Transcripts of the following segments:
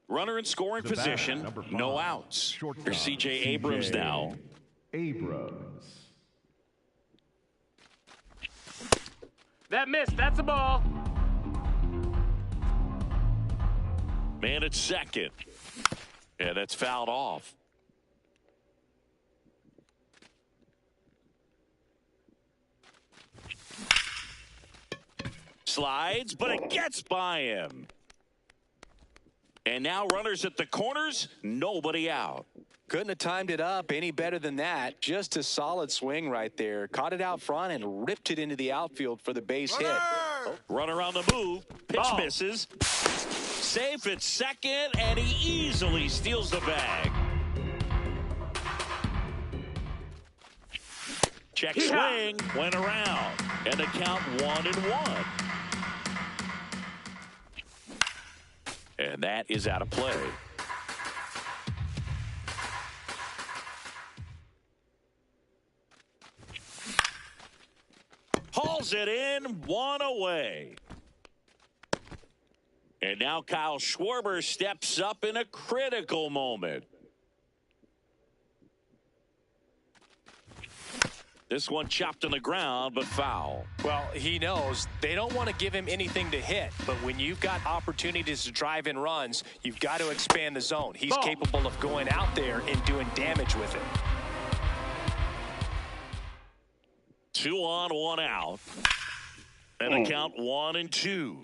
Runner in scoring position, no outs. Here's C.J. Abrams now. Abrams. That missed. That's a ball. Man at second. Yeah, that's fouled off. Slides, but it gets by him. And now runners at the corners, nobody out. Couldn't have timed it up any better than that. Just a solid swing right there. Caught it out front and ripped it into the outfield for the base hit. Runner on the move. Pitch misses. Safe at second, and he easily steals the bag. Check swing, went around, and the count 1-1. And that is out of play. Hauls it in, one away. And now Kyle Schwarber steps up in a critical moment. This one chopped on the ground, but foul. Well, he knows they don't want to give him anything to hit, but when you've got opportunities to drive in runs, you've got to expand the zone. He's capable of going out there and doing damage with it. 2 on, 1 out. And the count 1-2.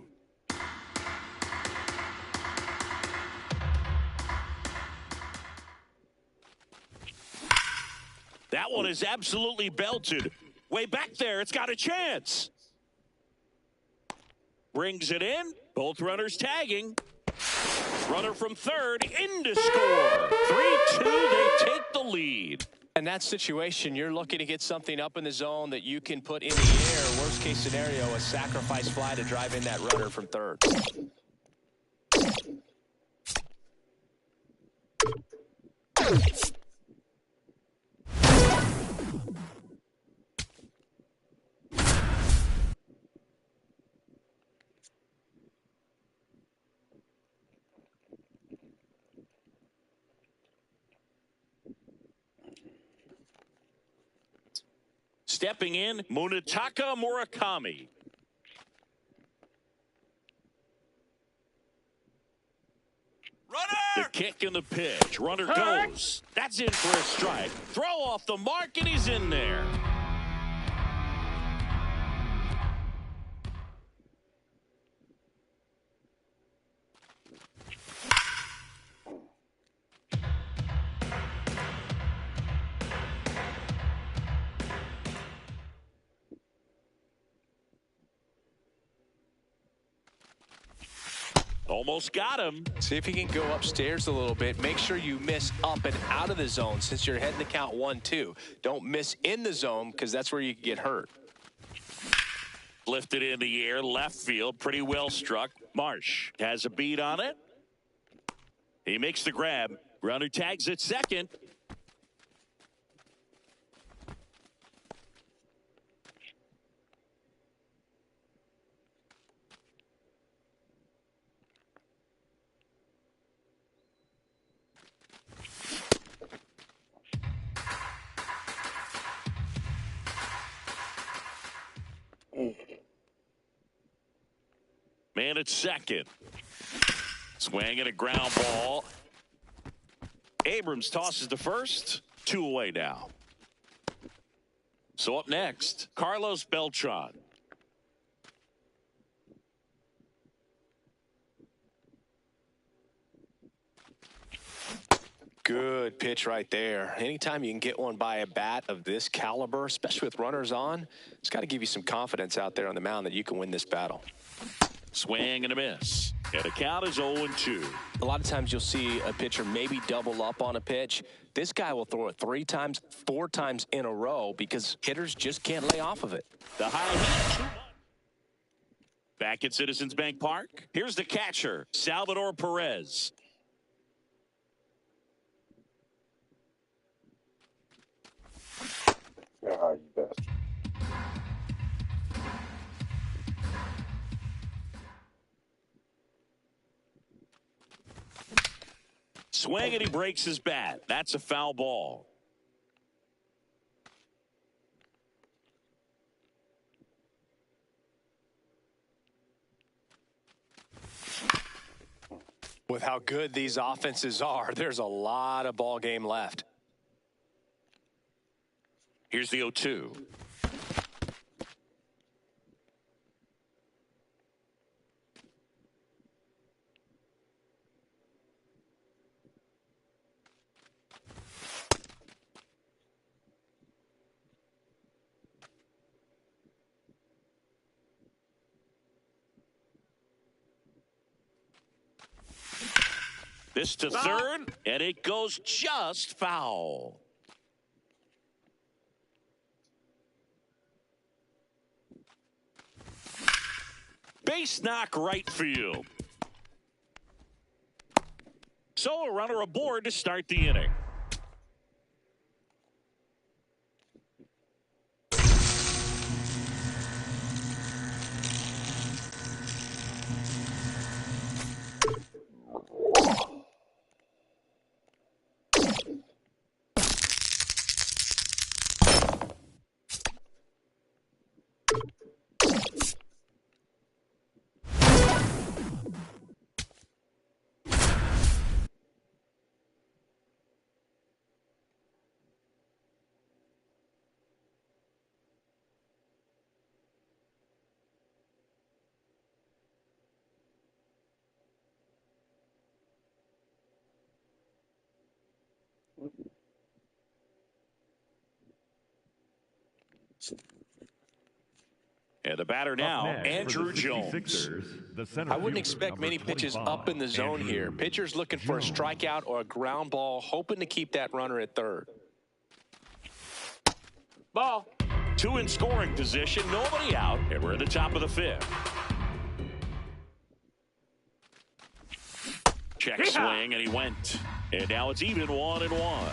That one is absolutely belted. Way back there, it's got a chance. Brings it in. Both runners tagging. Runner from third in to score. 3-2, they take the lead. In that situation, you're looking to get something up in the zone that you can put in the air. Worst case scenario, a sacrifice fly to drive in that runner from third. Stepping in, Munetaka Murakami. Runner! The kick and the pitch. Runner goes. That's in for a strike. Throw off the mark, and he's in there. Almost got him. See if he can go upstairs a little bit. Make sure you miss up and out of the zone since you're heading to count 1-2. Don't miss in the zone because that's where you can get hurt. Lifted in the air, left field, pretty well struck. Marsh has a beat on it. He makes the grab. Runner tags at second. Man at second. Swing and a ground ball. Abrams tosses to first. 2 away now. So up next, Carlos Beltran. Good pitch right there. Anytime you can get one by a bat of this caliber, especially with runners on, it's got to give you some confidence out there on the mound that you can win this battle. Swing and a miss. And the count is 0-2. A lot of times you'll see a pitcher maybe double up on a pitch. This guy will throw it 3 times, 4 times in a row because hitters just can't lay off of it. The high heat. Back at Citizens Bank Park. Here's the catcher, Salvador Perez. Yeah, you best. Swing and he breaks his bat. That's a foul ball. With how good these offenses are, there's a lot of ball game left. Here's the 0-2. This to third, and it goes just foul. Base knock right field. So a runner aboard to start the inning. And the batter now, Andrew Jones. I wouldn't expect many pitches up in the zone here. Pitcher's looking for a strikeout or a ground ball, hoping to keep that runner at third. Ball. 2 in scoring position, nobody out, and we're at the top of the 5th. Check swing, and he went. And now it's even 1-1.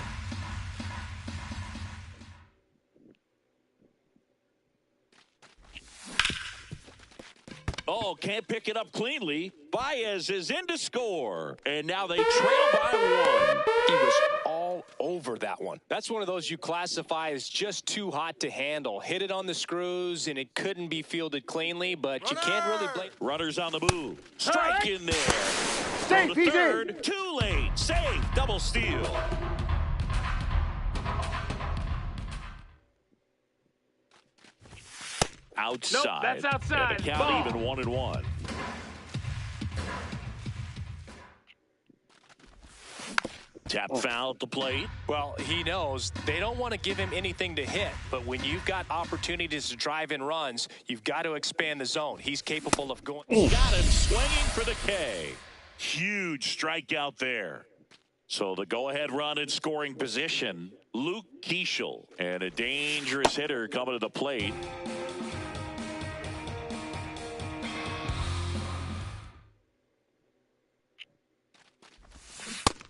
Oh, can't pick it up cleanly. Baez is in to score. And now they trail by 1. He was all over that one. That's one of those you classify as just too hot to handle. Hit it on the screws, and it couldn't be fielded cleanly, but you can't really blame. Runners on the move. Strike in there. Safe, the third. Too late. Safe. Double steal. Outside. Nope, that's outside. And the count Ball. even 1-1. Tap foul at the plate. Well, he knows they don't want to give him anything to hit, but when you've got opportunities to drive in runs, you've got to expand the zone. He's capable of going. Got him swinging for the K. Huge strikeout there. So the go-ahead run in scoring position, Luke Keeschel. And a dangerous hitter coming to the plate.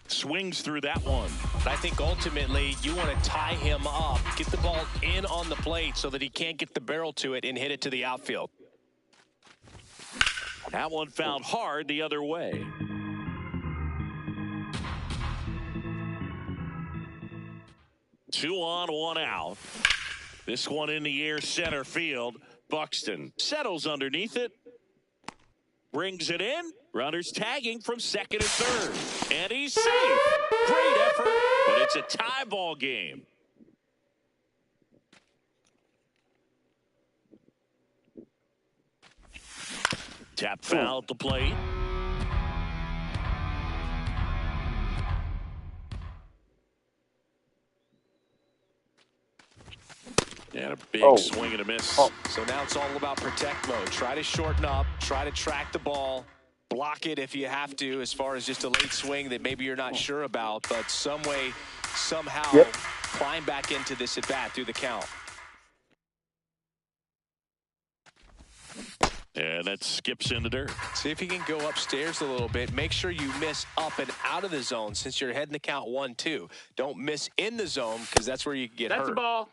Swings through that one. I think ultimately you want to tie him up, get the ball in on the plate so that he can't get the barrel to it and hit it to the outfield. That one found hard the other way. Two on, 1 out. This one in the air, center field. Buxton settles underneath it. Brings it in. Runners tagging from second and third. And he's safe. Great effort, but it's a tie ball game. Tap foul at the plate. And a big swing and a miss. So now it's all about protect mode. Try to shorten up, try to track the ball, block it if you have to, as far as just a late swing that maybe you're not sure about, but some way, somehow climb back into this at bat through the count. And that skips in the dirt. See if you can go upstairs a little bit. Make sure you miss up and out of the zone since you're heading the count 1-2. Don't miss in the zone because that's where you can get hurt. That's a ball.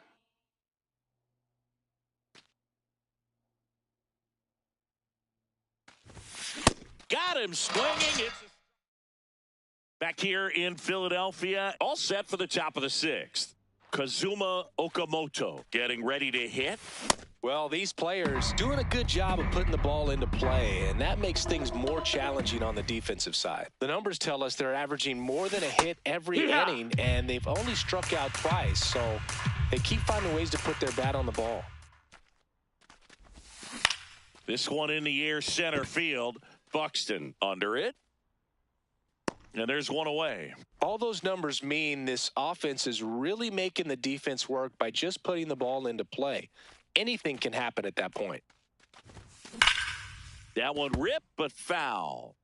Got him swinging. It's Back here in Philadelphia, all set for the top of the 6th. Kazuma Okamoto getting ready to hit. Well, these players doing a good job of putting the ball into play, and that makes things more challenging on the defensive side. The numbers tell us they're averaging more than a hit every inning, and they've only struck out twice, so they keep finding ways to put their bat on the ball. This one in the air, center field. Buxton under it. And there's one away. All those numbers mean this offense is really making the defense work by just putting the ball into play. Anything can happen at that point. That one ripped, but foul.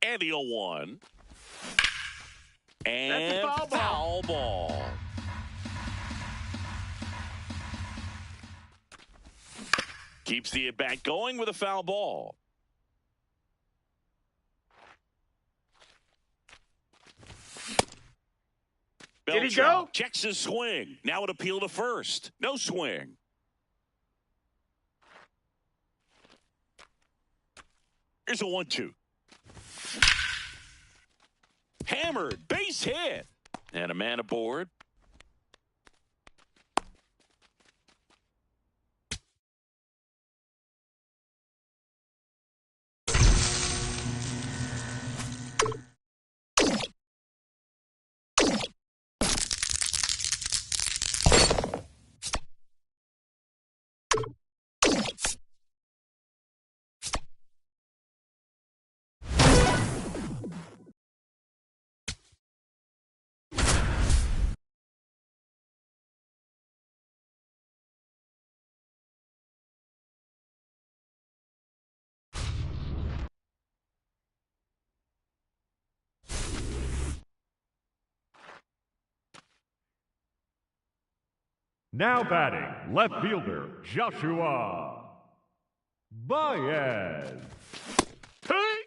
And the 0-1. And That's a foul ball. Keeps the at-bat going with a foul ball. Did he go? Checks his swing. Now an appeal to first. No swing. Here's a 1-2. Hammered. Base hit. And a man aboard. Now batting, left fielder Joshua Baez. Hey!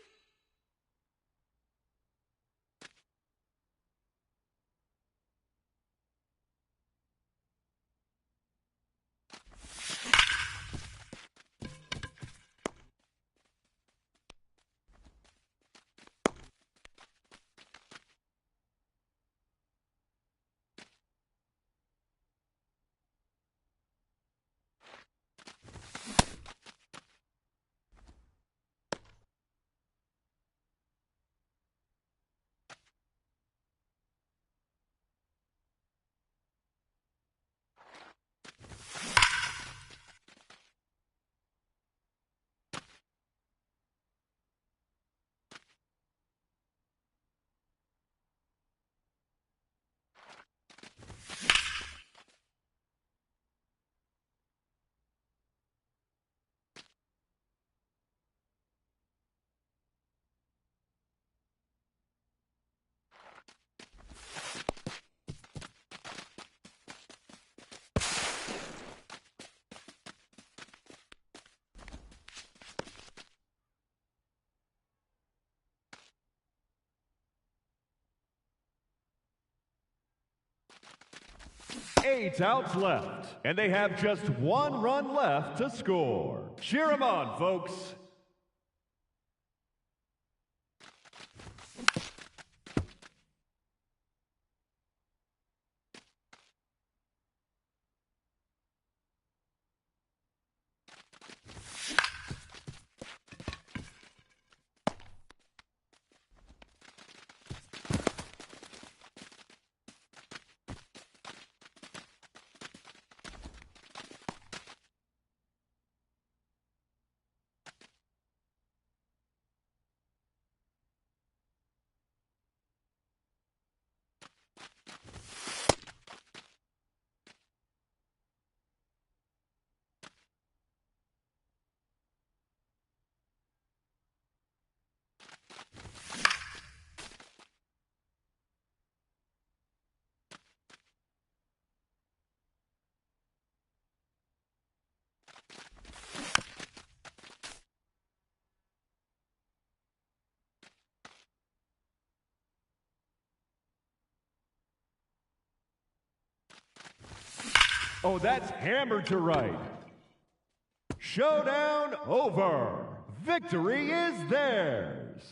Eight outs left, and they have just one run left to score. Cheer 'em on, folks. Oh, that's hammered to right. Showdown over. Victory is theirs.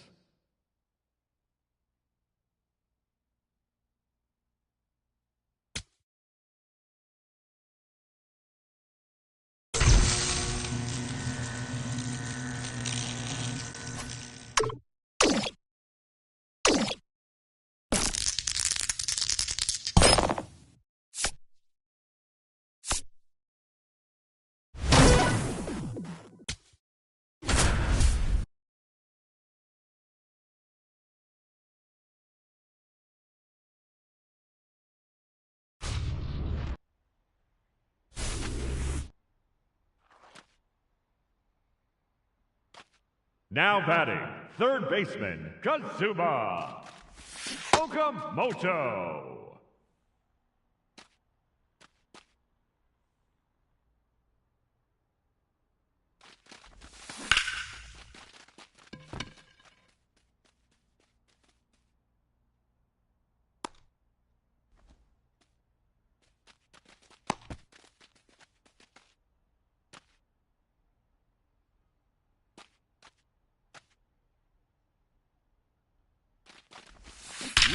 Now batting, third baseman, Kazuma Okamoto.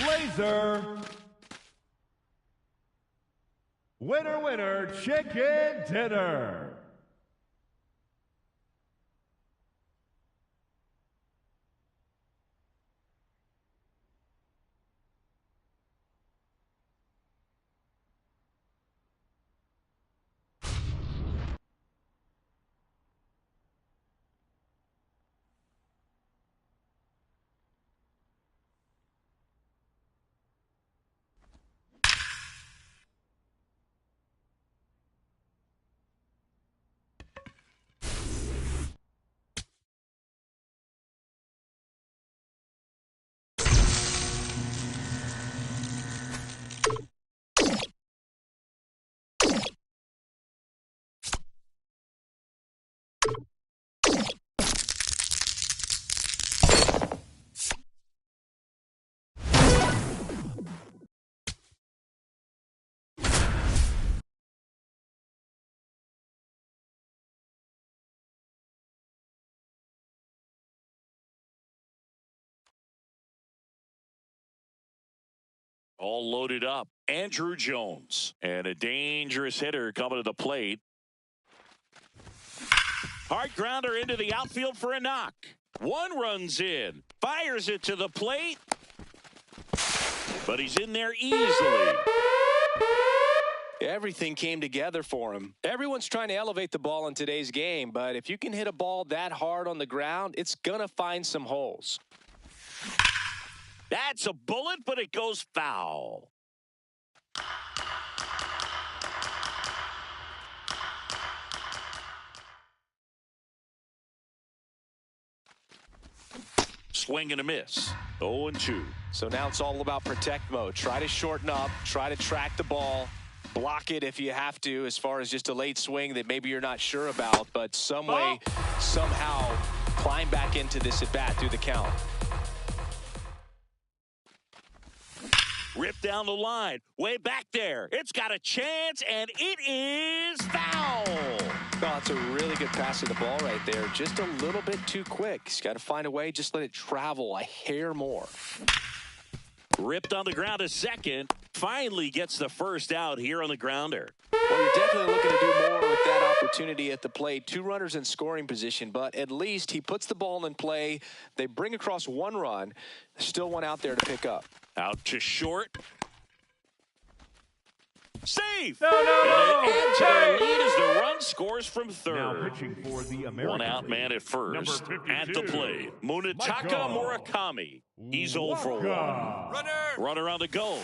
Laser. Winner, winner, chicken dinner. All loaded up. Andrew Jones. And a dangerous hitter coming to the plate. Hard grounder into the outfield for a knock. One runs in. Fires it to the plate. But he's in there easily. Everything came together for him. Everyone's trying to elevate the ball in today's game, but if you can hit a ball that hard on the ground, it's going to find some holes. That's a bullet, but it goes foul. Swing and a miss. 0-2. So now it's all about protect mode. Try to shorten up. Try to track the ball. Block it if you have to, as far as just a late swing that maybe you're not sure about. But some way, somehow, climb back into this at-bat through the count. Ripped down the line. Way back there. It's got a chance, and it is foul. Oh, it's a really good pass of the ball right there. Just a little bit too quick. He's got to find a way. Just let it travel a hair more. Ripped on the ground a second. Finally gets the first out here on the grounder. Well, you're definitely looking to do more with that opportunity at the plate. 2 runners in scoring position, but at least he puts the ball in play. They bring across 1 run. Still one out there to pick up. Out to short. Safe! No! And add to their lead as the run scores from third. Now pitching for the American One out man at first. At the plate, Munetaka Murakami. He's 0 for 1. Runner on the go.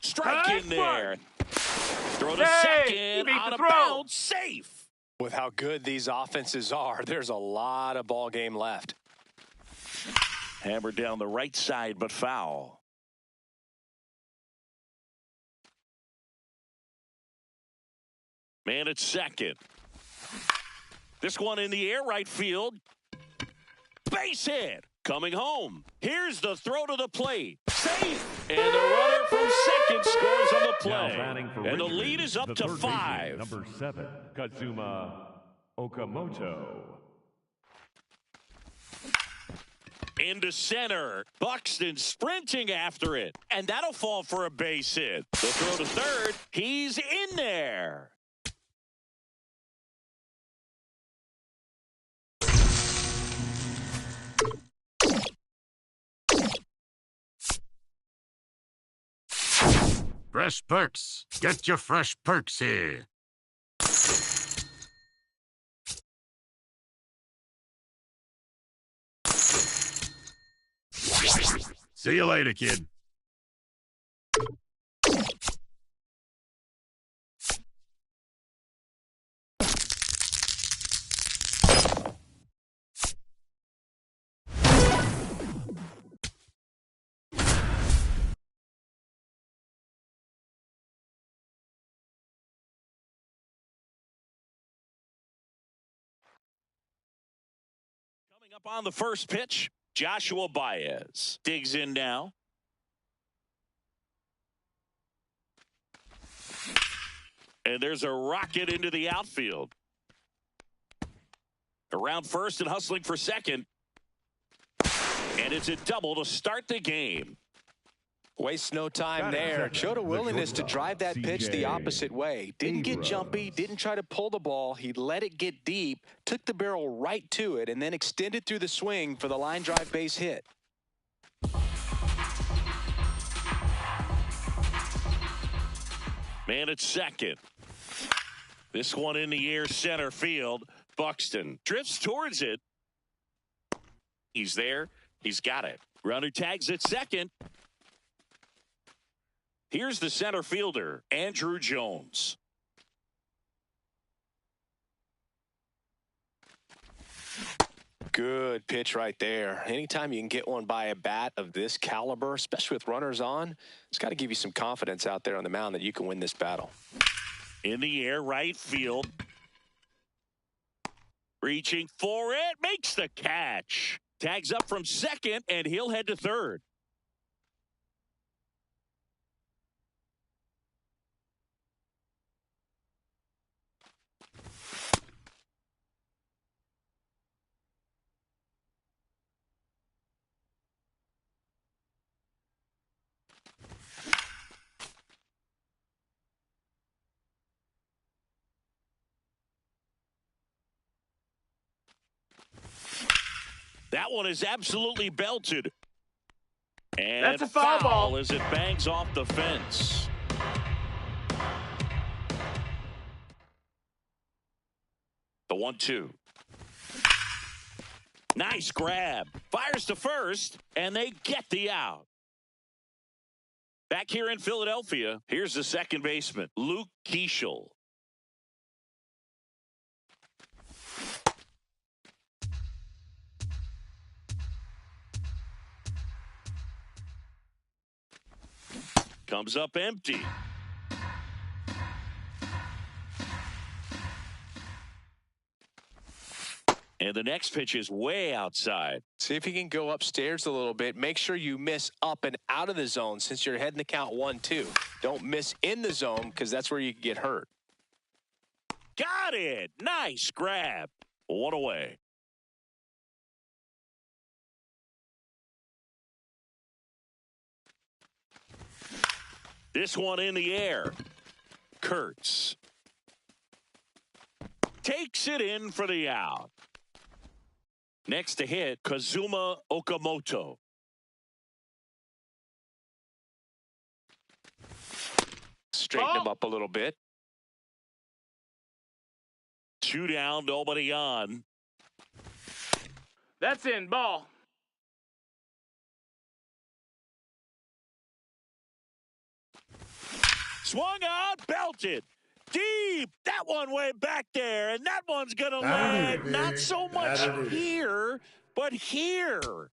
Strike in there. Throw to second. Out of bounds. Safe. With how good these offenses are, there's a lot of ball game left. Hammered down the right side, but foul. Man at second. This one in the air, right field. Base hit. Coming home. Here's the throw to the plate. Safe. And the runner from second scores on the play. And the lead is up to 5. Number 7, Kazuma Okamoto. Into center. Buxton sprinting after it. And that'll fall for a base hit. The throw to third. He's in there. Fresh perks. Get your fresh perks here. See you later, kid. Coming up on the first pitch, Joshua Baez digs in now. And there's a rocket into the outfield. Around first and hustling for second. And it's a double to start the game. Waste no time there. Showed a willingness to drive that pitch the opposite way. Didn't get jumpy, didn't try to pull the ball. He let it get deep, took the barrel right to it, and then extended through the swing for the line drive base hit. Man at second. This one in the air center field. Buxton drifts towards it. He's there. He's got it. Runner tags at second. Here's the center fielder, Andrew Jones. Good pitch right there. Anytime you can get one by a bat of this caliber, especially with runners on, it's got to give you some confidence out there on the mound that you can win this battle. In the air, right field. Reaching for it, makes the catch. Tags up from second, and he'll head to third. That one is absolutely belted. And that's a foul ball as it bangs off the fence. The 1-2. Nice grab. Fires to first, and they get the out. Back here in Philadelphia, here's the second baseman, Luke Keeschel. Comes up empty. And the next pitch is way outside. See if you can go upstairs a little bit. Make sure you miss up and out of the zone since you're heading to count 1-2. Don't miss in the zone because that's where you can get hurt. Got it. Nice grab. One away. This one in the air. Kurtz takes it in for the out. Next to hit, Kazuma Okamoto. Straighten him up a little bit. 2 down, nobody on. That's in. Ball. Swung out, belted. Deep. That one way back there. And that one's going to land not so much here, but here.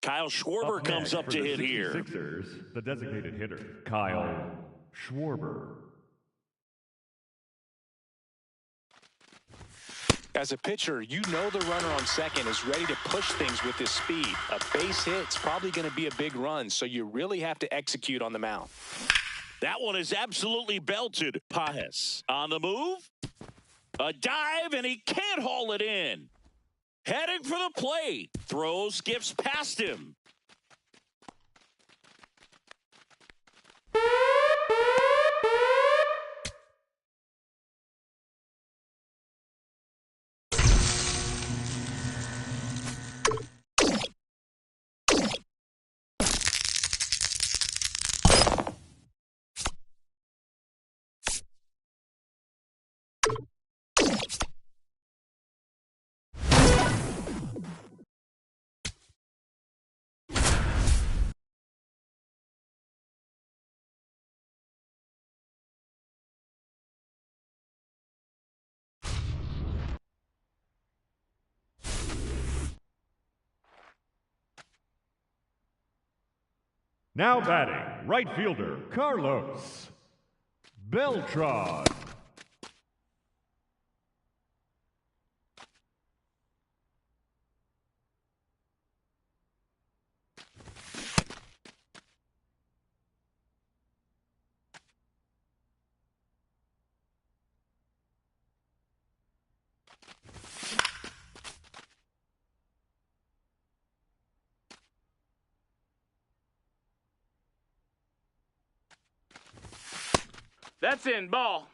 Kyle Schwarber comes up to hit here. Sixers, the designated hitter, Kyle Schwarber. As a pitcher, you know the runner on second is ready to push things with his speed. A base hit's probably going to be a big run, so you really have to execute on the mound. That one is absolutely belted. Pages on the move. A dive, and he can't haul it in. Heading for the plate. Throws, skips past him. Now batting, right fielder, Carlos Beltran. That's in. Ball.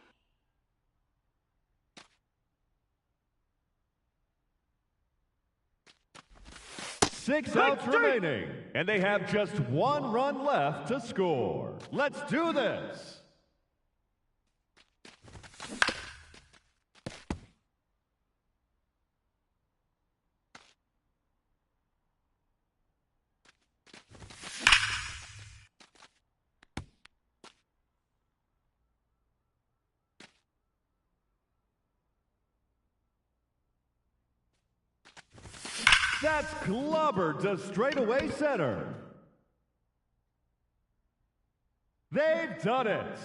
Six outs remaining, and they have just one run left to score. Let's do this. That's clobbered to straightaway center. They've done it.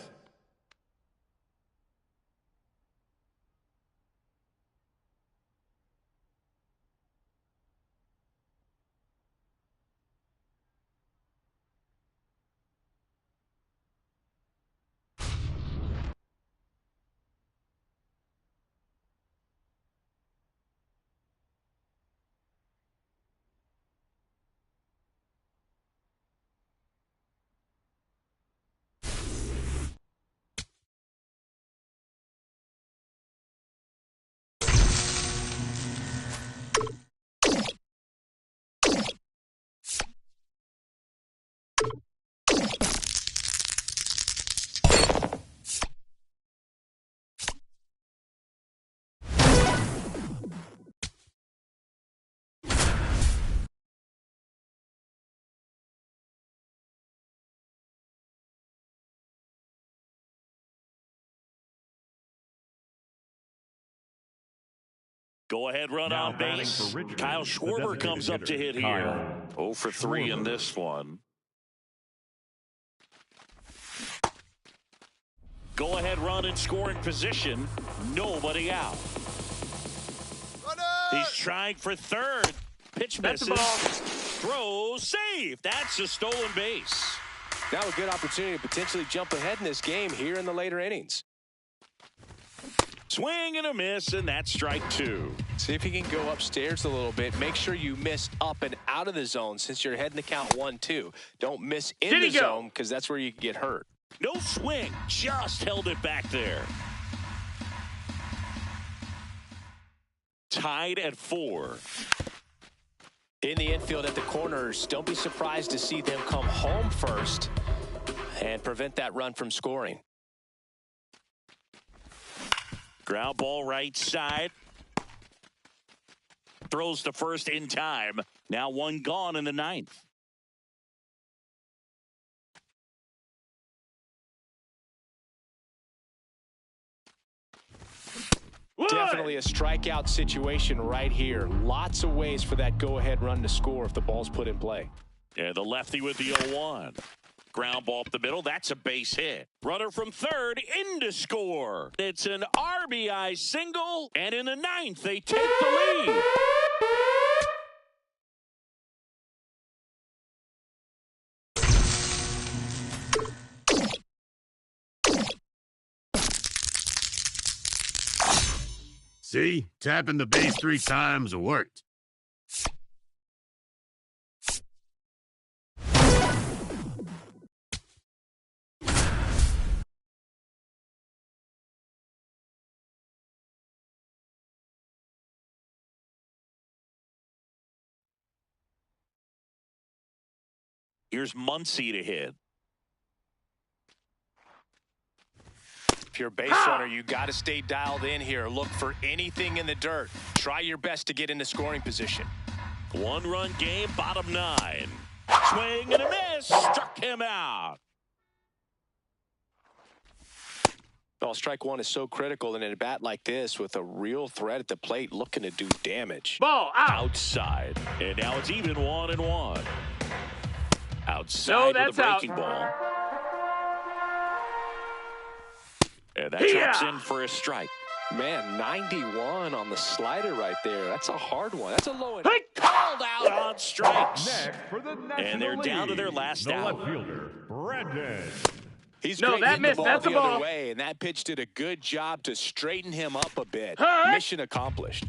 Go ahead, run Now on batting base. for Richmond, Kyle the Schwarber designated comes up to hitter, hit here. Kyle 0 for 3 in Schwarber. this one. Go ahead, run in scoring position. Nobody out. He's trying for third. Pitch That's misses. the ball. Throw, save. That's a stolen base. Now a good opportunity to potentially jump ahead in this game here in the later innings. Swing and a miss, and that's strike 2. See if you can go upstairs a little bit. Make sure you miss up and out of the zone since you're heading to count 1-2. Don't miss in the zone because that's where you can get hurt. No swing, just held it back there. Tied at 4. In the infield at the corners, don't be surprised to see them come home first and prevent that run from scoring. Ground ball right side. Throws to first in time. Now one gone in the 9th. Definitely a strikeout situation right here. Lots of ways for that go-ahead run to score if the ball's put in play. Yeah, the lefty with the 0-1. Ground ball up the middle. That's a base hit. Runner from third in to score. It's an RBI single, and in the ninth, they take the lead. See? Tapping the base 3 times worked. Here's Muncy to hit. If you're a base runner, you got to stay dialed in here. Look for anything in the dirt. Try your best to get into scoring position. 1-run game, bottom 9. Swing and a miss. Struck him out. Well, strike one is so critical in a bat like this with a real threat at the plate looking to do damage. Ball out. Outside. And now it's even 1-1. Outside No, with that's a breaking out. ball. And that drops in for a strike. Man, 91 on the slider right there. That's a hard one. That's a low end. Called out on strikes. Next for the National And they're down to their League, last the out. left fielder, Brendan. He's No, great that hitting missed. the ball That's the a other ball. way, and that pitch did a good job to straighten him up a bit. Hey! Mission accomplished.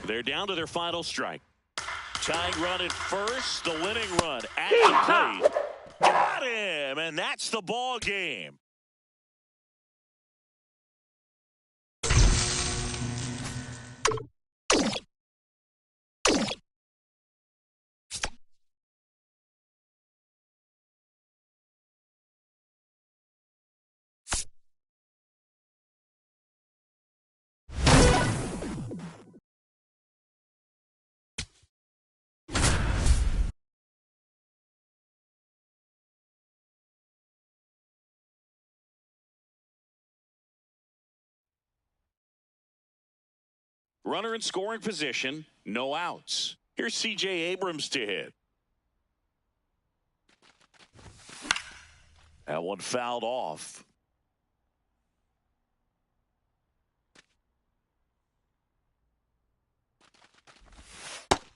They're down to their final strike. Tying run at first, the winning run at the plate. Got him, and that's the ball game. Runner in scoring position, no outs. Here's C.J. Abrams to hit. That one fouled off.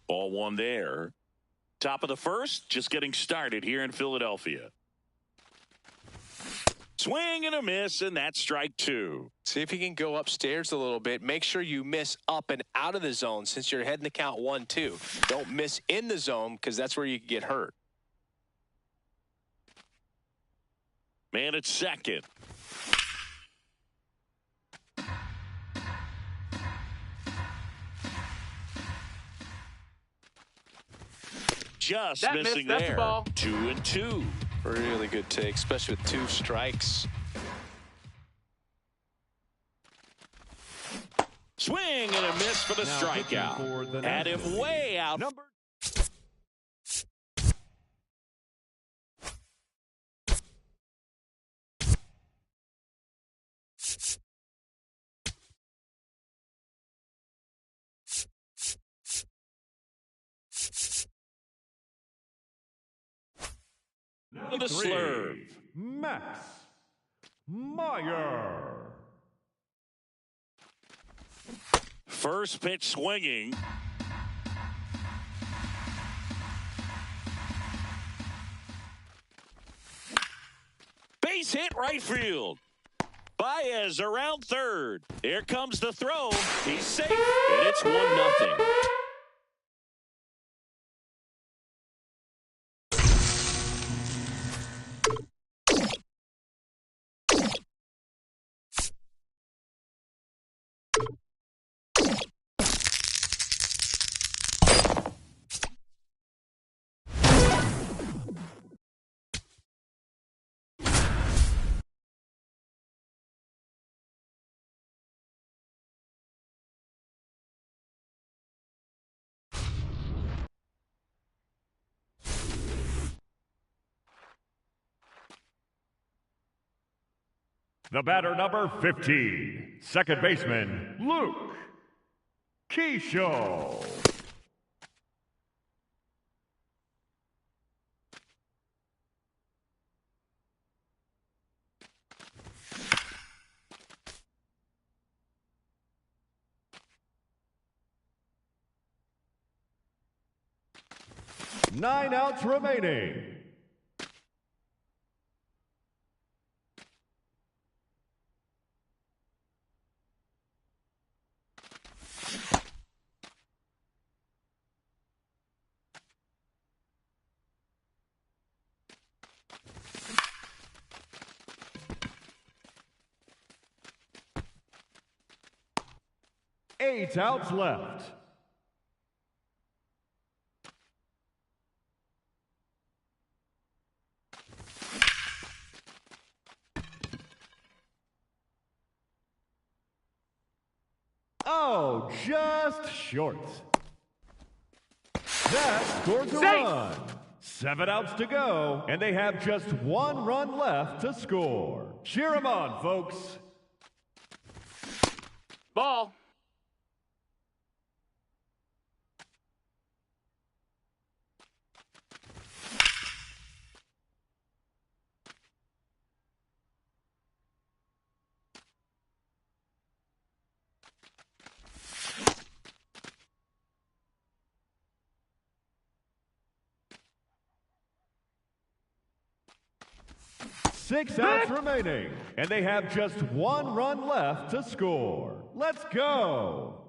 Ball one there. Top of the first, just getting started here in Philadelphia. Swing and a miss, and that's strike 2. See if you can go upstairs a little bit. Make sure you miss up and out of the zone since you're heading to count 1-2. Don't miss in the zone because that's where you can get hurt. Man at second. Just That missing missed. That's a there. ball. 2-2. Really good take, especially with 2 strikes. Swing and a miss for the Now pitching for strikeout. the Had him National way League, out. Number The 3, slurve. Max Meyer. First pitch swinging. Base hit right field. Baez around third. Here comes the throw. He's safe, and it's 1-0. The batter number 15, second baseman, Luke Keisho. Nine outs remaining. Eight outs left. Oh, just short. That scores a run. 7 outs to go, and they have just 1 run left to score. Cheer them on, folks. Ball. Six outs remaining, and they have just 1 run left to score. Let's go.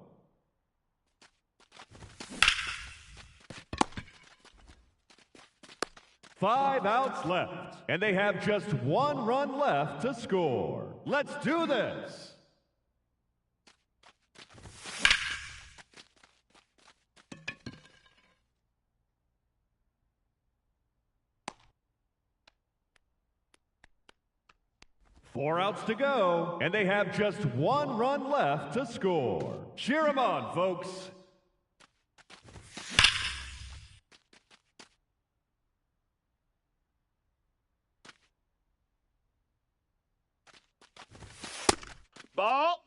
Five outs left, and they have just 1 run left to score. Let's do this. Four outs to go, and they have just 1 run left to score. Cheer them on, folks. Ball.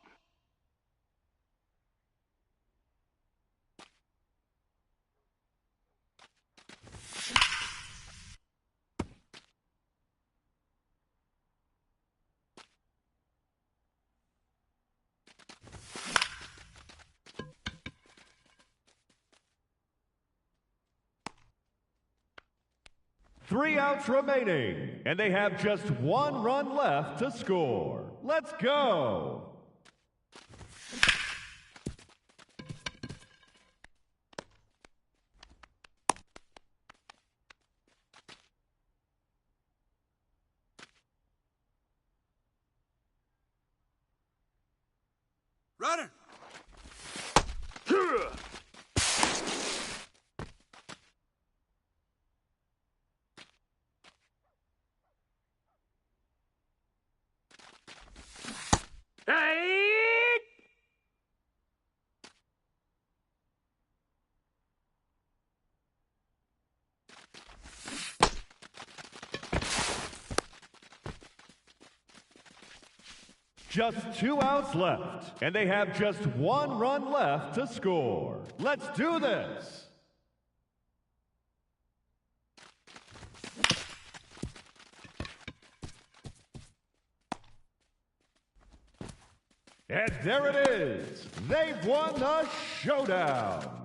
Three outs remaining, and they have just 1 run left to score. Let's go. Runner. Hey! Just 2 outs left, and they have just 1 run left to score. Let's do this. And there it is. They've won the showdown.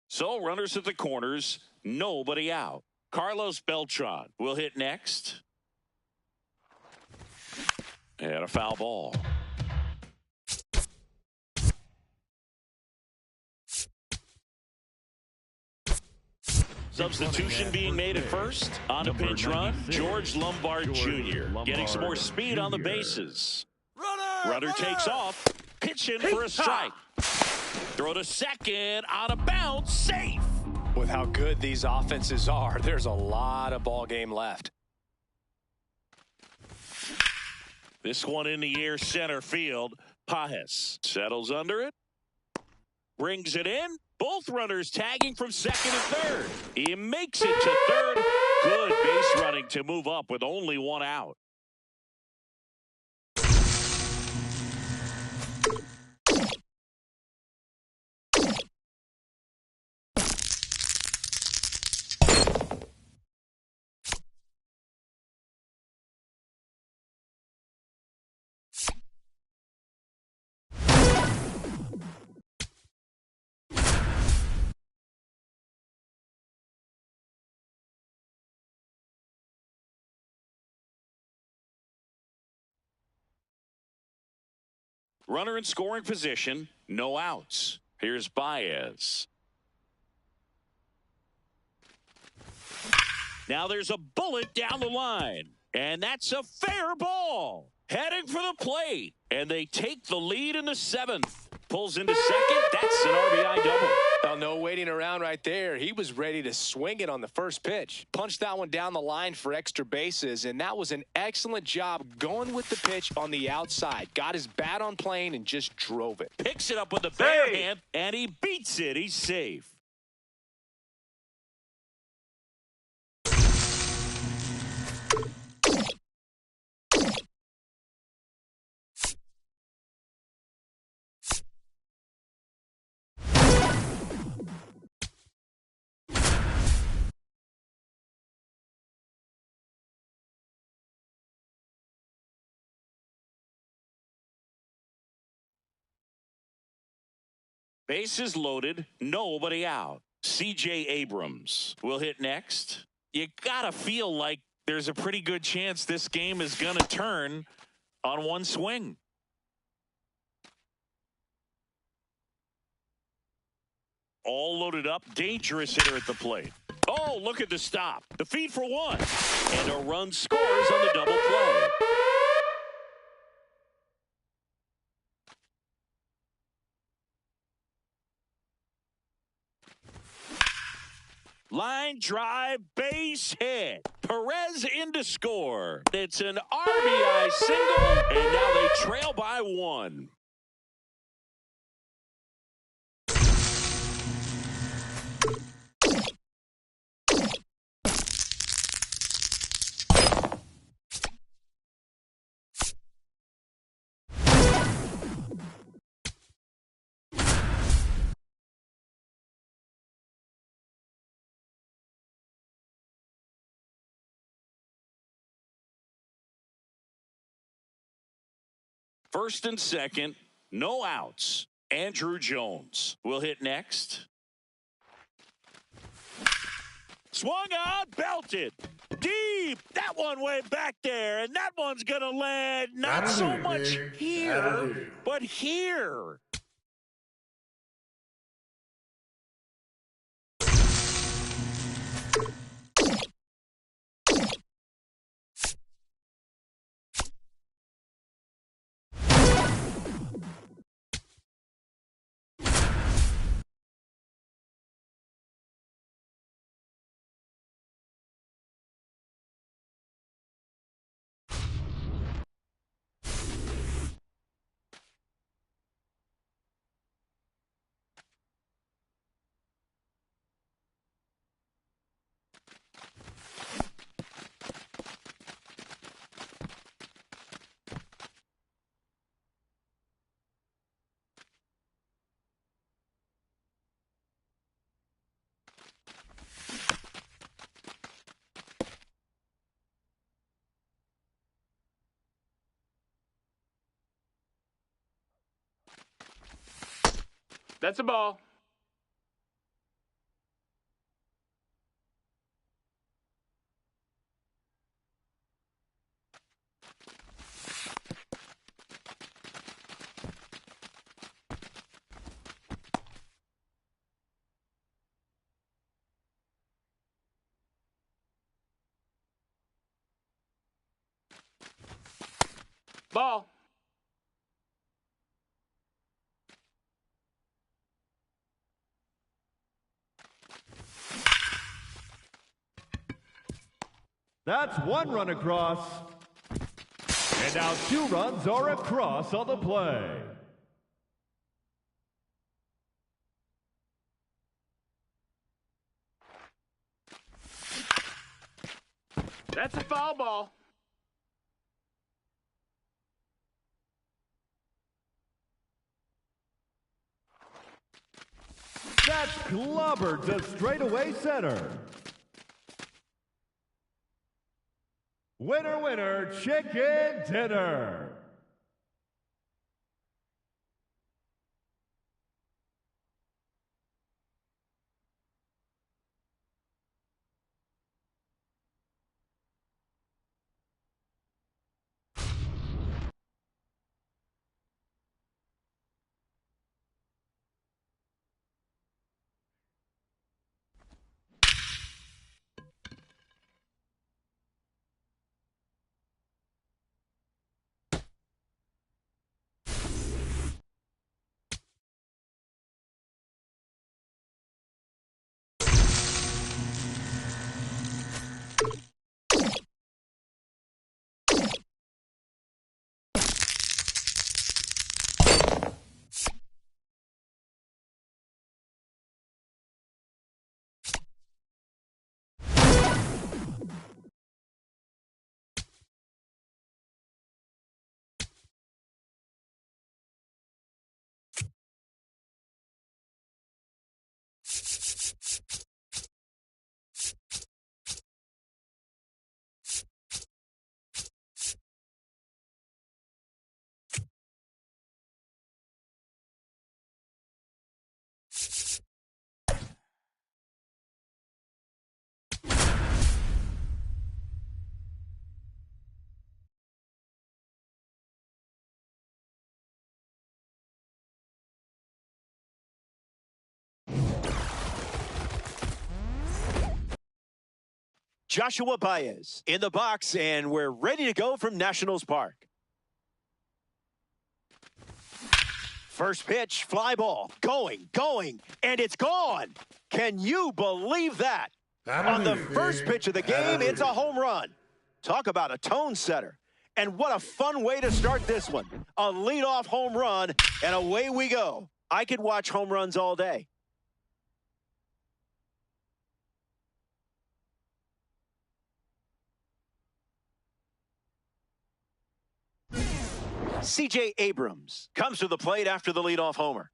So runners at the corners, nobody out. Carlos Beltran will hit next. And a foul ball. Substitution being made at first. On a pinch run, George Lombard Jr. getting some more speed on the bases. Runner takes off. Pitching for a strike. Throw to second. On a bounce. Safe. With how good these offenses are, there's a lot of ball game left. This one in the air center field. Pages settles under it. Brings it in. Both runners tagging from second and third. He makes it to third. Good base running to move up with only one out. Runner in scoring position, no outs. Here's Baez. Now there's a bullet down the line, and that's a fair ball. Heading for the plate, and they take the lead in the seventh. Pulls into second. That's an RBI double. Well, no waiting around right there. He was ready to swing it on the first pitch. Punched that one down the line for extra bases, and that was an excellent job going with the pitch on the outside. Got his bat on plane and just drove it. Picks it up with the bare hand, and he beats it. He's safe. Bases loaded, nobody out. C.J. Abrams will hit next. You gotta feel like there's a pretty good chance this game is gonna turn on one swing. All loaded up, dangerous hitter at the plate. Oh, look at the stop. The feed for one. And a run scores on the double play. Line drive, base hit. Perez in to score. It's an RBI single, and now they trail by one. First and second, no outs. Andrew Jones will hit next. Swung on, belted. Deep. That one went back there, and that one's going to land not so much here, but here. That's a ball. Ball. That's one run across. And now 2 runs are across on the play. That's a foul ball. That's clobbered to straightaway center. Winner, winner, chicken dinner. Joshua Baez in the box, and we're ready to go from Nationals Park. First pitch, fly ball, going, and it's gone. Can you believe that? On the first pitch of the game, it's a home run. Talk about a tone setter. And what a fun way to start this one. A leadoff home run, and away we go. I could watch home runs all day. C.J. Abrams comes to the plate after the leadoff homer.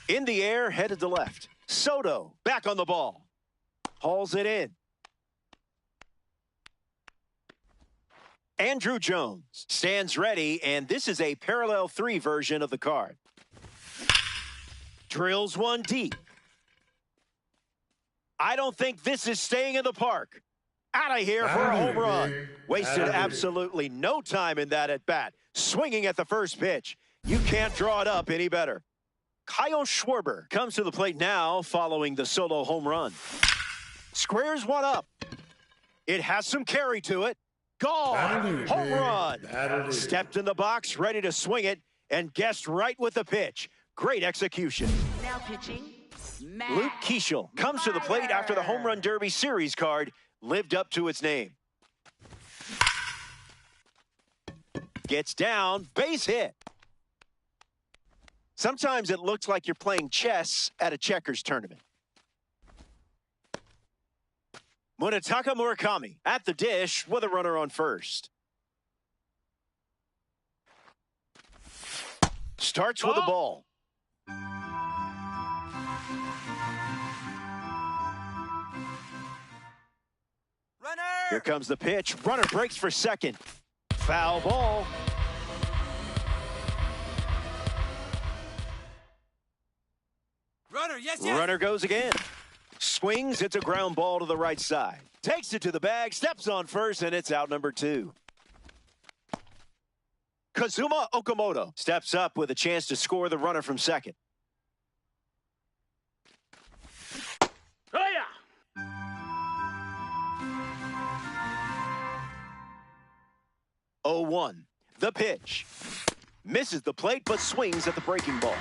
In the air, headed to left. Soto back on the ball. Hauls it in. Andrew Jones stands ready, and this is a parallel 3 version of the card. Drills one deep. I don't think this is staying in the park. Out of here for a home run. Wasted absolutely no time in that at bat. Swinging at the first pitch. You can't draw it up any better. Kyle Schwarber comes to the plate now following the solo home run. Squares one up. It has some carry to it. Gone. Home run. Stepped in the box, ready to swing it, and guessed right with the pitch. Great execution. Now pitching, Luke Keeschel comes to the plate after the Home Run Derby Series card lived up to its name. Gets down, base hit. Sometimes it looks like you're playing chess at a checkers tournament. Munetaka Murakami at the dish with a runner on first. Starts with a ball. Here comes the pitch. Runner breaks for second. Foul ball. Runner, yes. Runner goes again. Swings. It's a ground ball to the right side. Takes it to the bag. Steps on first, and it's out number 2. Kazuma Okamoto steps up with a chance to score the runner from second. Oh, yeah. 0-1. The pitch. Misses the plate, but swings at the breaking ball.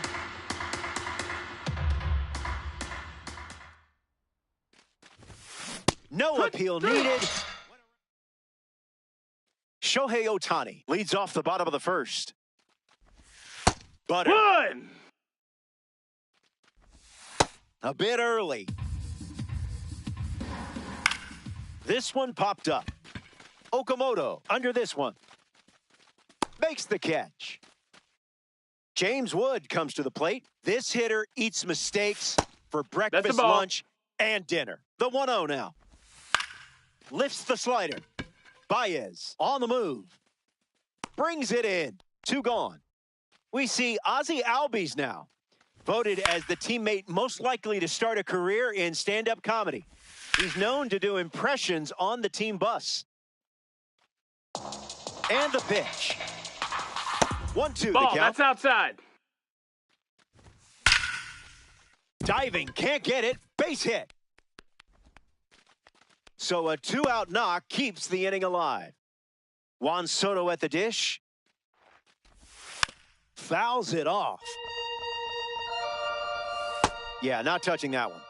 No appeal needed. Shohei Ohtani leads off the bottom of the first. Butter. One. A bit early. This one popped up. Okamoto under this one. Makes the catch. James Wood comes to the plate. This hitter eats mistakes for breakfast, lunch, and dinner. The 1-0 now. Lifts the slider. Baez on the move. Brings it in. 2 gone. We see Ozzie Albies now. Voted as the teammate most likely to start a career in stand-up comedy. He's known to do impressions on the team bus. And the pitch. 1-2 Ball, the count. that's outside. Diving, can't get it. Base hit. So a 2-out knock keeps the inning alive. Juan Soto at the dish. Fouls it off. Yeah, not touching that one.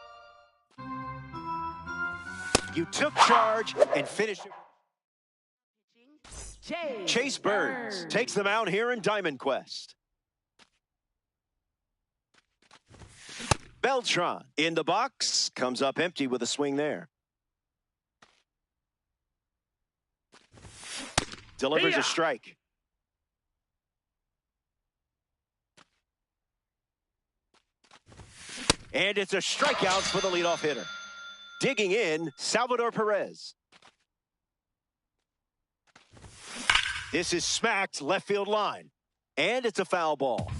You took charge and finished it. Chase Burns takes them out here in Diamond Quest. Beltran in the box. Comes up empty with a swing there. Delivers a strike. And it's a strikeout for the leadoff hitter. Digging in, Salvador Perez. This is smacked left field line. And it's a foul ball.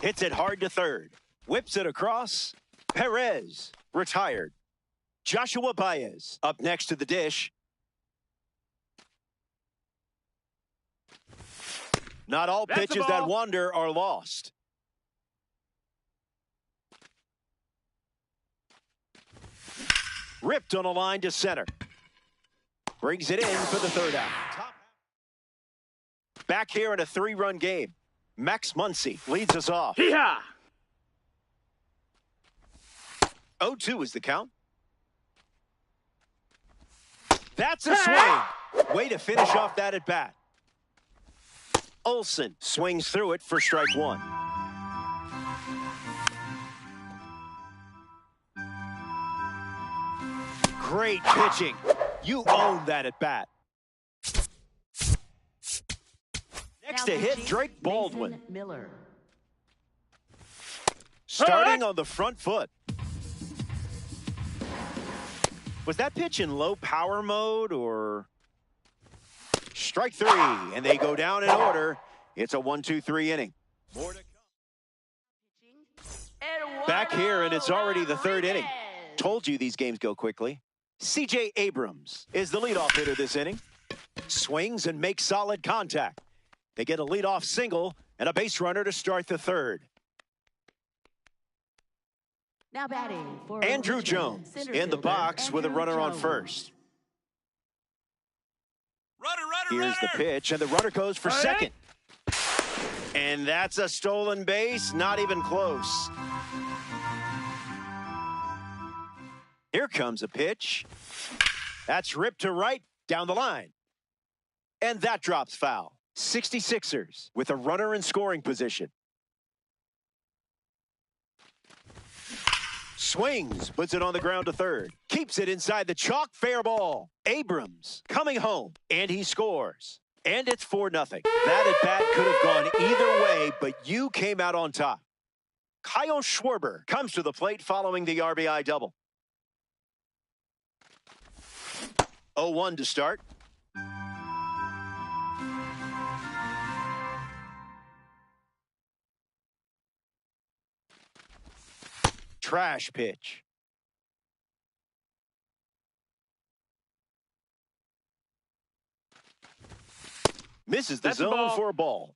Hits it hard to third. Whips it across. Perez retired. Joshua Baez up next to the dish. Not all pitches that wander are lost. Ripped on a line to center. Brings it in for the 3rd out. Back here in a 3-run game. Max Muncy leads us off. Hee-haw! 0-2 is the count. That's a swing. Way to finish off that at bat. Olsen swings through it for strike 1. Great pitching. You own that at bat. Next to hit, Drake Baldwin. Miller. Starting on the front foot. Was that pitch in low power mode or strike 3? And they go down in order. It's a 1-2-3 inning. More to come. Back here, and it's already the 3rd inning. Told you these games go quickly. C.J. Abrams is the leadoff hitter this inning. Swings and makes solid contact. They get a leadoff single and a base runner to start the 3rd. Now batting for Andrew Jones in the box with a runner on first. Here's the pitch, and the runner goes for second. And that's a stolen base, not even close. Here comes a pitch. That's ripped to right down the line. And that drops foul. 66ers with a runner in scoring position. Swings, puts it on the ground to 3rd. Keeps it inside the chalk, fair ball. Abrams coming home, and he scores. And it's 4-0. That at bat could have gone either way, but you came out on top. Kyle Schwarber comes to the plate following the RBI double. 0-1 to start. Trash pitch. Misses the zone for a ball.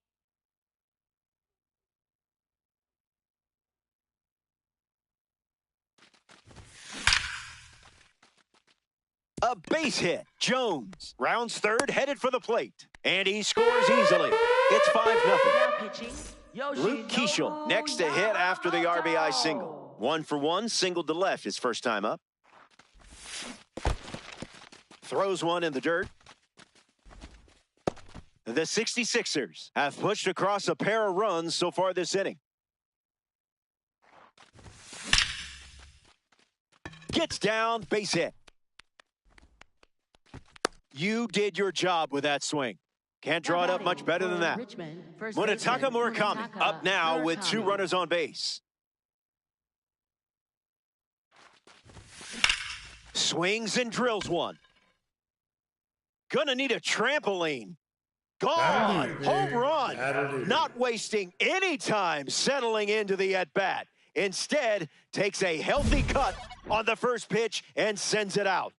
A base hit. Jones rounds third, headed for the plate. And he scores easily. It's 5-0. Now pitching, Luke Keishel next to hit after the RBI single. 1 for 1, singled to left his first time up. Throws one in the dirt. The 66ers have pushed across a pair of runs so far this inning. Gets down, base hit. You did your job with that swing. Can't draw it up much better than that. Munetaka Murakami up now with 2 runners on base. Swings and drills one. Gonna need a trampoline. Gone. Home run. Not wasting any time settling into the at-bat. Instead, takes a healthy cut on the first pitch and sends it out.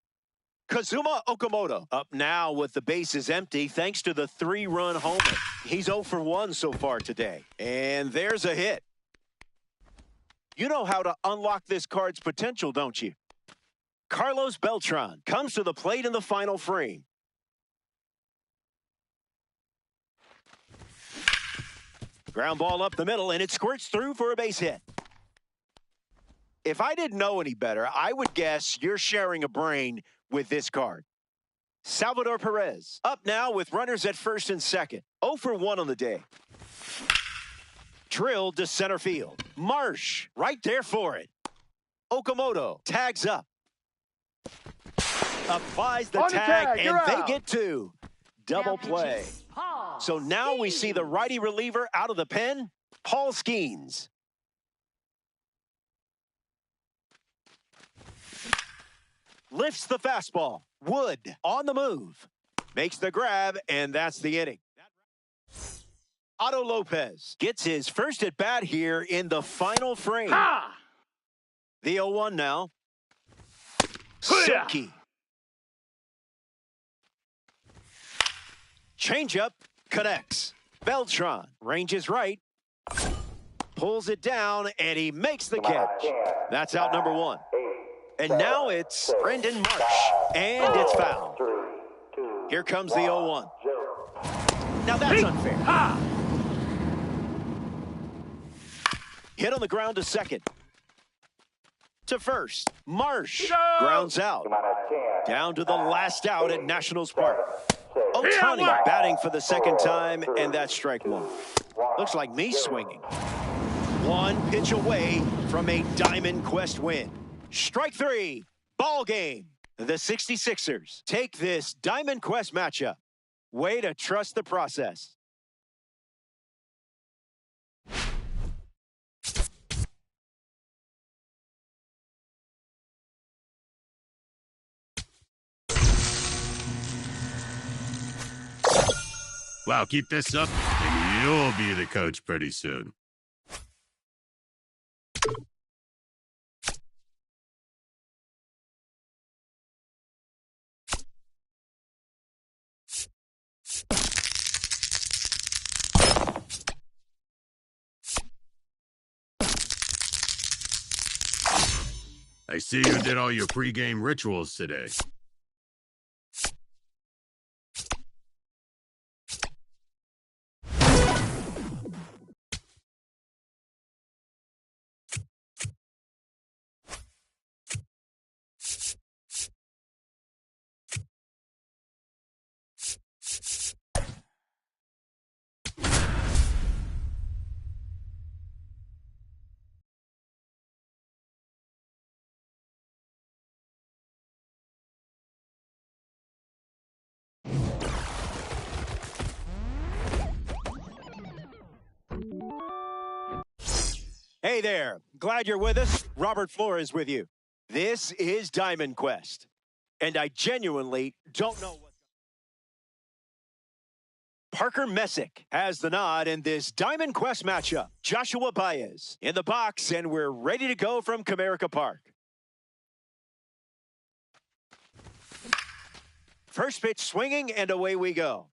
Kazuma Okamoto up now with the bases empty thanks to the 3-run homer. He's 0 for 1 so far today. And there's a hit. You know how to unlock this card's potential, don't you? Carlos Beltran comes to the plate in the final frame. Ground ball up the middle, and it squirts through for a base hit. If I didn't know any better, I would guess you're sharing a brain with this card. Salvador Perez up now with runners at first and second. 0 for 1 on the day. Drilled to center field. Marsh right there for it. Okamoto tags up. Applies the tag, and they get 2. Double play. So now we see the righty reliever out of the pen, Paul Skeens. Lifts the fastball. Wood on the move. Makes the grab, and that's the inning. Otto Lopez gets his first at bat here in the final frame. Ha! The 0-1 now. Silky. Changeup connects. Beltran ranges right. Pulls it down, and he makes the catch. That's out number 1. And now it's Brendan Marsh. And it's foul. Here comes the 0-1. Now that's unfair. Ha! Hit on the ground to second. To first. Marsh grounds out. Down to the last out at Nationals Park. Ohtani batting for the second time, and that's strike 1. Looks like me swinging. 1 pitch away from a Diamond Quest win. Strike 3, ball game. The 66ers take this Diamond Quest matchup. Way to trust the process. Wow, keep this up, and you'll be the coach pretty soon. I see you did all your pregame rituals today. Hey there, glad you're with us. Robert Flores with you. This is Diamond Quest, and I genuinely don't know what. Parker Messick has the nod in this Diamond Quest matchup. Joshua Baez in the box, and we're ready to go from Comerica Park. First pitch swinging, and away we go.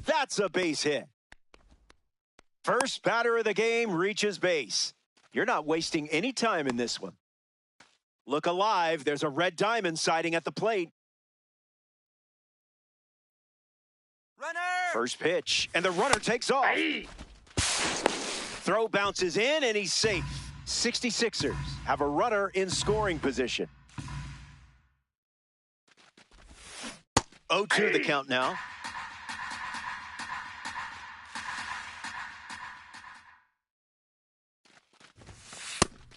That's a base hit. First batter of the game reaches base. You're not wasting any time in this one. Look alive. There's a red diamond sighting at the plate. Runner! First pitch, and the runner takes off. Aye. Throw bounces in, and he's safe. 66ers have a runner in scoring position. 0-2 the count now.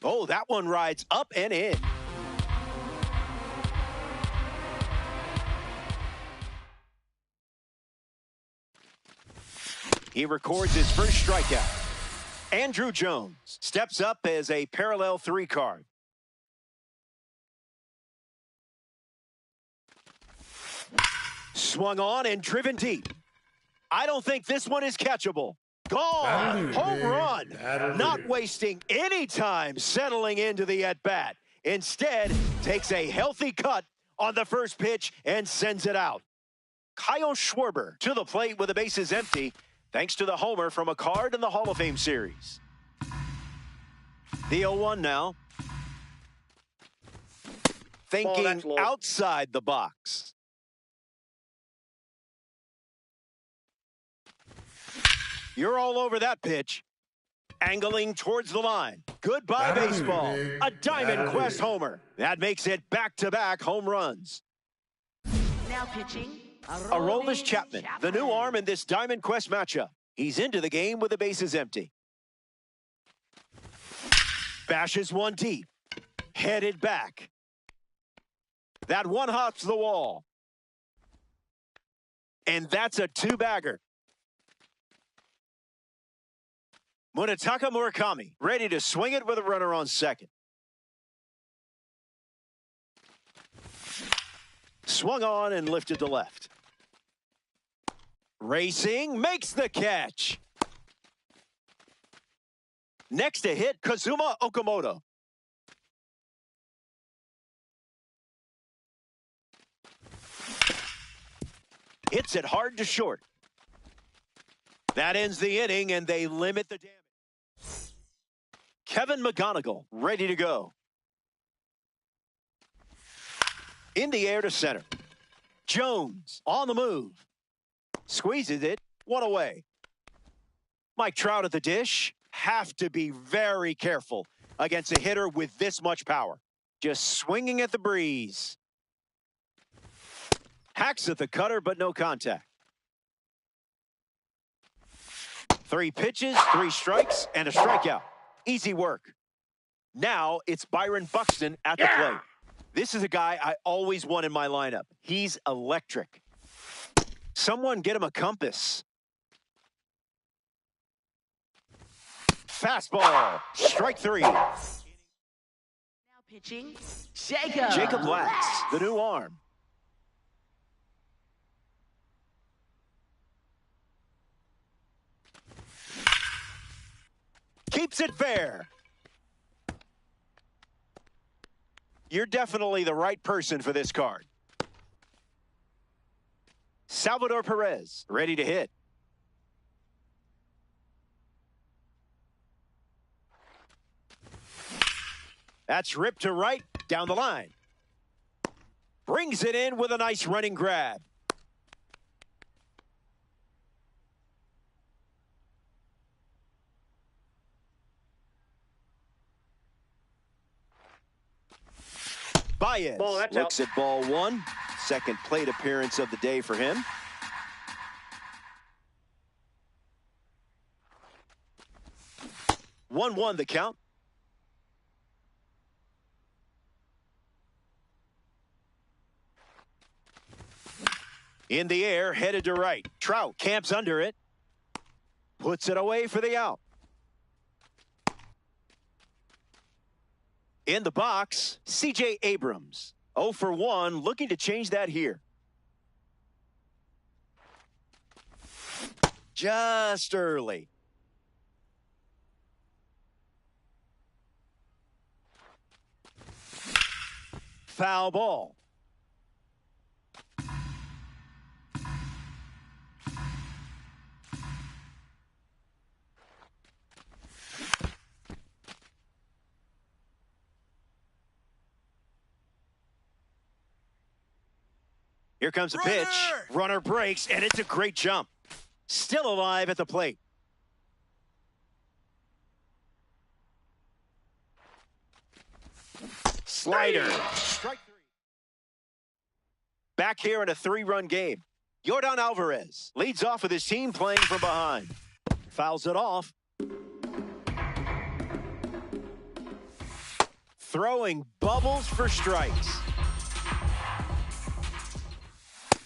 Oh, that one rides up and in. He records his first strikeout. Andruw Jones steps up as a parallel 3 card. Swung on and driven deep. I don't think this one is catchable. Gone. Home run. Not wasting any time settling into the at-bat. Instead, takes a healthy cut on the first pitch and sends it out. Kyle Schwarber to the plate with the bases empty, thanks to the homer from a card in the Hall of Fame series. The 0-1 now. Thinking outside the box. You're all over that pitch. Angling towards the line. Goodbye, baseball. A Diamond Quest homer. That makes it back-to-back home runs. Now pitching. Aroldis Chapman, the new arm in this Diamond Quest matchup. He's into the game with the bases empty. Bashes one deep. Headed back. That one hops the wall. And that's a 2-bagger. Munetaka Murakami ready to swing it with a runner on second. Swung on and lifted to left. Racing, makes the catch. Next to hit, Kazuma Okamoto. Hits it hard to short. That ends the inning, and they limit the damage. Kevin McGonigal ready to go. In the air to center. Jones on the move. Squeezes it, one away. Mike Trout at the dish. Have to be very careful against a hitter with this much power. Just swinging at the breeze. Hacks at the cutter, but no contact. 3 pitches, 3 strikes, and a strikeout. Easy work. Now it's Byron Buxton at the plate. This is a guy I always want in my lineup. He's electric. Someone get him a compass. Fastball. Strike 3. Now pitching. Jacob Latz, the new arm. Keeps it fair. You're definitely the right person for this card. Salvador Perez, ready to hit. That's ripped to right, down the line. Brings it in with a nice running grab. Baez looks at ball 1. Second plate appearance of the day for him. One the count. In the air, headed to right. Trout camps under it. Puts it away for the out. In the box, C.J. Abrams. 0 for 1, looking to change that here. Just early. Foul ball. Here comes a pitch. Runner breaks, and it's a great jump. Still alive at the plate. Slider. Strike 3. Back here in a 3-run game. Yordan Alvarez leads off with his team playing from behind. Fouls it off. Throwing bubbles for strikes.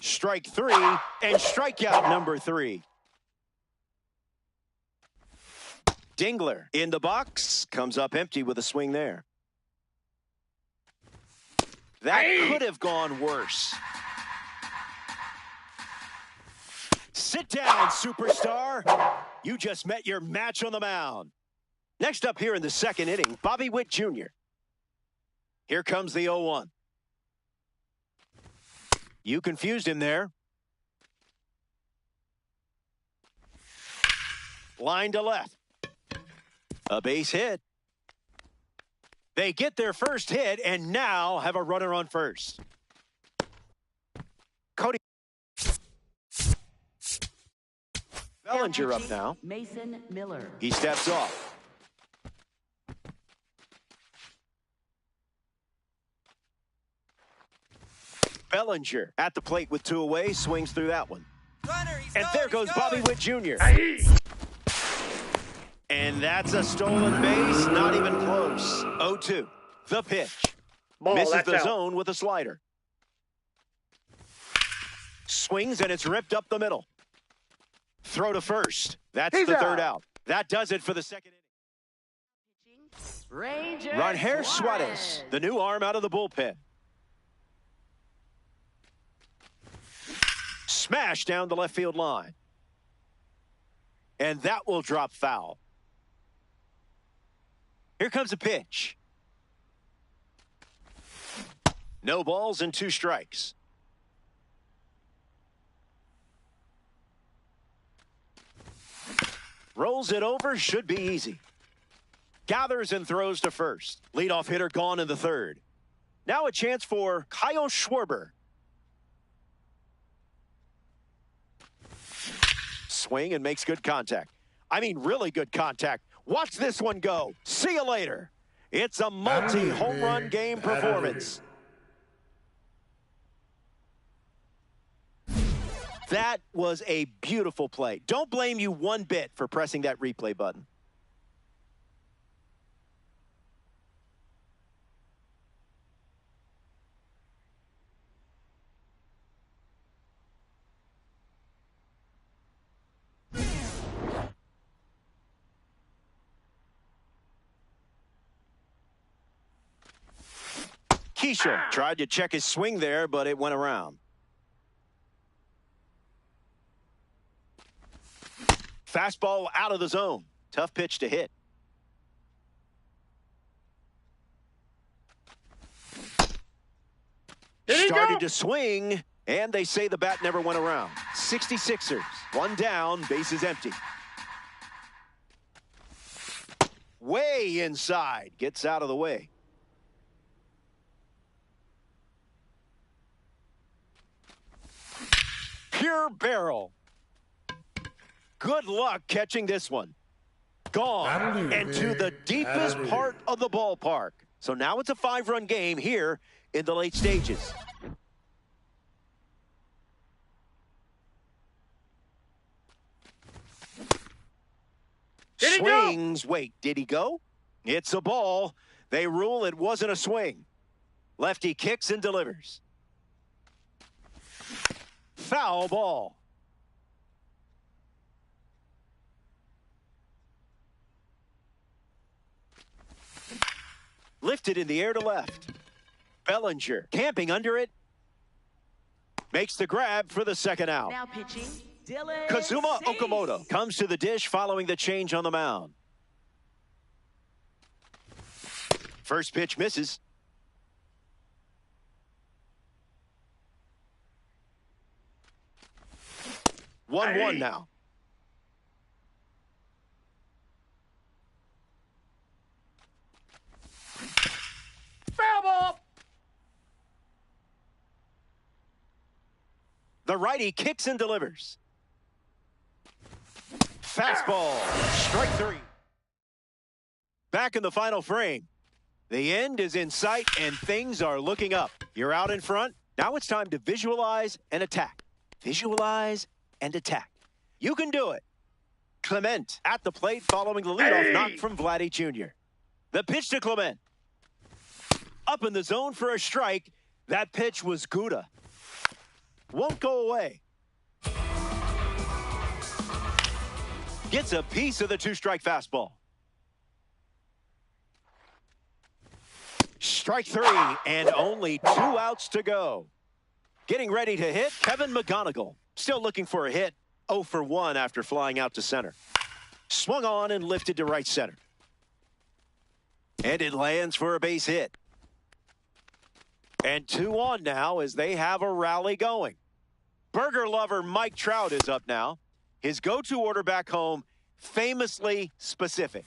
Strike 3 and strikeout number 3. Dingler in the box. Comes up empty with a swing there. That could have gone worse. Sit down, superstar. You just met your match on the mound. Next up here in the second inning, Bobby Witt Jr. Here comes the 0-1. You confused him there. Line to left. A base hit. They get their first hit and now have a runner on first. Cody Bellinger up now. Mason Miller. He steps off. Bellinger at the plate with 2 away, swings through that one. And there goes Bobby Witt Jr. And that's a stolen base, not even close. 0-2. The pitch. Misses the zone with a slider. Swings, and it's ripped up the middle. Throw to first. That's the third out. That does it for the second inning. Ranger Suarez, the new arm out of the bullpen. Smash down the left field line. And that will drop foul. Here comes a pitch. No balls and 2 strikes. Rolls it over, should be easy. Gathers and throws to first. Leadoff hitter gone in the third. Now a chance for Kyle Schwarber. Swing and makes good contact. I mean, really good contact. Watch this one go. See you later. It's a multi-home run game performance. That was a beautiful play. Don't blame you one bit for pressing that replay button. Keisha tried to check his swing there, but it went around. Fastball out of the zone. Tough pitch to hit. Started to swing, and they say the bat never went around. 66ers, 1 down, bases empty. Way inside, gets out of the way. Pure barrel. Good luck catching this one. Gone and to the deepest part of the ballpark. So now it's a 5-run game here in the late stages. Swings. Wait, did he go? It's a ball. They rule it wasn't a swing. Lefty kicks and delivers. Foul ball. Lifted in the air to left. Bellinger camping under it. Makes the grab for the second out. Now pitching, Dylan Kazuma Cease. Okamoto comes to the dish following the change on the mound. First pitch misses. One now. Foul ball. The righty kicks and delivers. Fastball, strike 3. Back in the final frame. The end is in sight and things are looking up. You're out in front. Now it's time to visualize and attack. Visualize and attack. You can do it. Clement at the plate following the leadoff knock from Vladdy Jr. The pitch to Clement. Up in the zone for a strike. That pitch was Gouda. Won't go away. Gets a piece of the 2-strike fastball. Strike 3 and only 2 outs to go. Getting ready to hit, Kevin McGonigal. Still looking for a hit. 0 for 1 after flying out to center. Swung on and lifted to right center. And it lands for a base hit. And 2 on now as they have a rally going. Burger lover Mike Trout is up now. His go-to order back home, famously specific.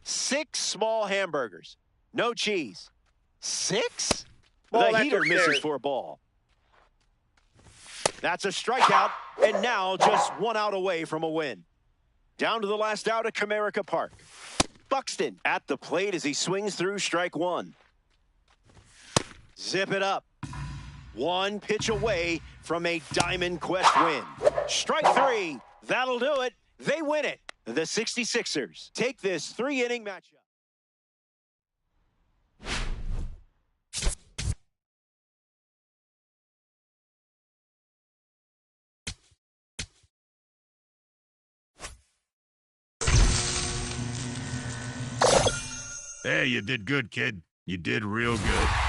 6 small hamburgers. No cheese. 6? Well, the heater misses for a ball. That's a strikeout, and now just 1 out away from a win. Down to the last out at Comerica Park. Buxton at the plate as he swings through strike 1. Zip it up. 1 pitch away from a Diamond Quest win. Strike 3. That'll do it. They win it. The 66ers take this 3-inning matchup. Hey, you did good, kid. You did real good.